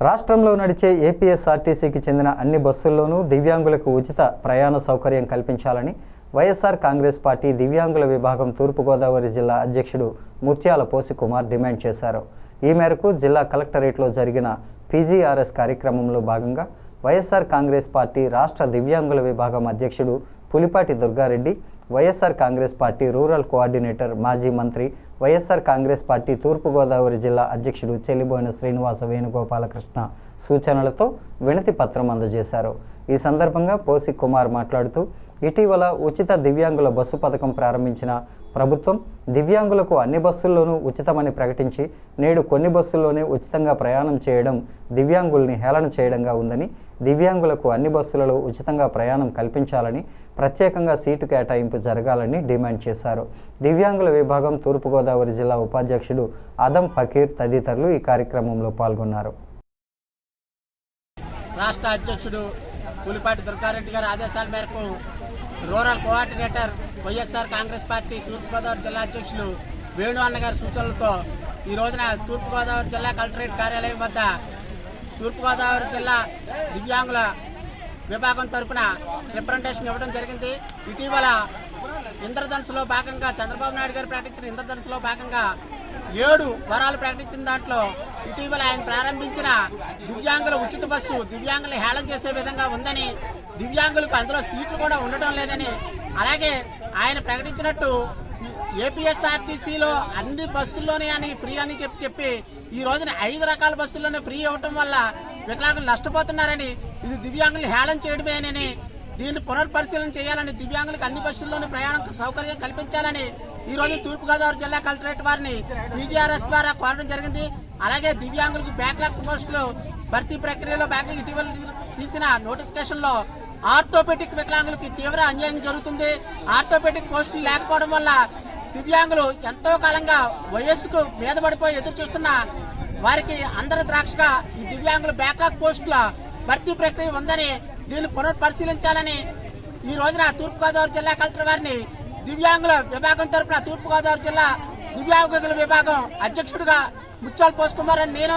రాష్ట్రంలో నడిచే ఏపీఎస్ఆర్టీసీకి చెందిన అన్ని బస్సుల్లోనూ దివ్యాంగులకు ఉచిత ప్రయాణ సౌకర్యం కల్పించాలని వైఎస్ఆర్ కాంగ్రెస్ పార్టీ దివ్యాంగుల విభాగం తూర్పుగోదావరి జిల్లా అధ్యక్షుడు ముత్యాల పోసి కుమార్ డిమాండ్ చేశారు. ఈ మేరకు జిల్లా కలెక్టరేట్లో జరిగిన పీజీఆర్ఎస్ కార్యక్రమంలో భాగంగా వైఎస్ఆర్ కాంగ్రెస్ పార్టీ రాష్ట్ర దివ్యాంగుల విభాగం అధ్యక్షుడు Pulipati Durga Reddy, YSR Congress party rural coordinator మాజీ మంత్రి, వైఎస్ఆర్ కాంగ్రెస్ పార్టీ తూర్పుగోదావరి జిల్లా అధ్యక్షుడు చెల్లిబోయిన శ్రీనివాస వేణుగోపాలకృష్ణ సూచనలతో వినతి పత్రం అందజేశారు. ఈ సందర్భంగా పోసి కుమార్ మాట్లాడుతూ, ఇటీవల ఉచిత దివ్యాంగుల బస్సు పథకం ప్రారంభించిన ప్రభుత్వం దివ్యాంగులకు అన్ని బస్సుల్లోనూ ఉచితమని ప్రకటించి నేడు కొన్ని బస్సుల్లోనే ఉచితంగా ప్రయాణం చేయడం దివ్యాంగుల్ని హేళన చేయడంగా ఉందని, దివ్యాంగులకు అన్ని బస్సులలో ఉచితంగా ప్రయాణం కల్పించాలని, ప్రత్యేకంగా సీటు కేటాయింపు జరగాలని డిమాండ్ చేశారు. దివ్యాంగుల విభాగం తూర్పుగోదావరి జిల్లా ఉపాధ్యక్షుడు అదం ఫకీర్ తదితరులు ఈ కార్యక్రమంలో పాల్గొన్నారు. రాష్ట్ర అధ్యక్షుడు పులిపాటి దుర్గారెడ్డి గారి ఆదేశాల మేరకు rural coordinator YSR Congress party Thurpugodavari జిల్లా అధ్యక్షులు వేణు అన్న గారి సూచనలతో ఈ రోజున తూర్పుగోదావరి జిల్లా కలెక్టరేట్ కార్యాలయం వద్ద తూర్పుగోదావరి జిల్లా దివ్యాంగుల విభాగం తరపున రిప్రజెంటేషన్ ఇవ్వడం జరిగింది. ఇటీవల ఇంద్రధనుసులో భాగంగా చంద్రబాబు నాయుడు గారు ప్రకటించిన ఇంద్రధనుసులో భాగంగా 7 వరాలు ప్రకటించిన దాంట్లో ఇటీవల ఆయన ప్రారంభించిన దివ్యాంగుల ఉచిత బస్సు దివ్యాంగులు హేళన చేసే విధంగా ఉందని, దివ్యాంగులకు అందులో సీట్లు కూడా ఉండటం లేదని, అలాగే ఆయన ప్రకటించినట్టు ఏపీఎస్ఆర్టీసీలో అన్ని బస్సుల్లోనే అని ఫ్రీ అని చెప్పి ఈ రోజున 5 రకాల బస్సుల్లోనే ఫ్రీ ఇవ్వటం వల్ల వికలాంగులు నష్టపోతున్నారని, ఇది దివ్యాంగులు హేళన చేయడమేనని, దీన్ని పునర్పరిశీలన చేయాలని, దివ్యాంగులకు అన్ని బస్సుల్లోనూ ప్రయాణం సౌకర్యం కల్పించాలని ఈ రోజు తూర్పుగోదావరి జిల్లా కలెక్టరేట్ వారిని పీజీఆర్ఎస్ ద్వారా కోరడం జరిగింది. అలాగే దివ్యాంగులకు బ్యాక్లాగ్ పోస్టులు భర్తీ ప్రక్రియలో భాగంగా ఇటీవల తీసిన నోటిఫికేషన్ లో ఆర్థోపెటిక్ వికలాంగులకి తీవ్ర అన్యాయం జరుగుతుంది. ఆర్థోపెటిక్ పోస్టులు లేకపోవడం వల్ల దివ్యాంగులు ఎంతో కాలంగా వయస్సుకు మీద పడిపోయి ఎదురు చూస్తున్న వారికి అందరి ద్రాక్షగా ఈ దివ్యాంగుల బ్యాక్లాగ్ పోస్టుల భర్తీ ప్రక్రియ ఉందని, దీన్ని పునర్పరిశీలించాలని ఈ రోజున తూర్పుగోదావరి జిల్లా కలెక్టర్ వారిని దివ్యాంగుల విభాగం తరపున తూర్పుగోదావరి జిల్లా దివ్యాంగుల విభాగం అధ్యక్షుడిగా ముత్యాల పోసి కుమార్ అని నేను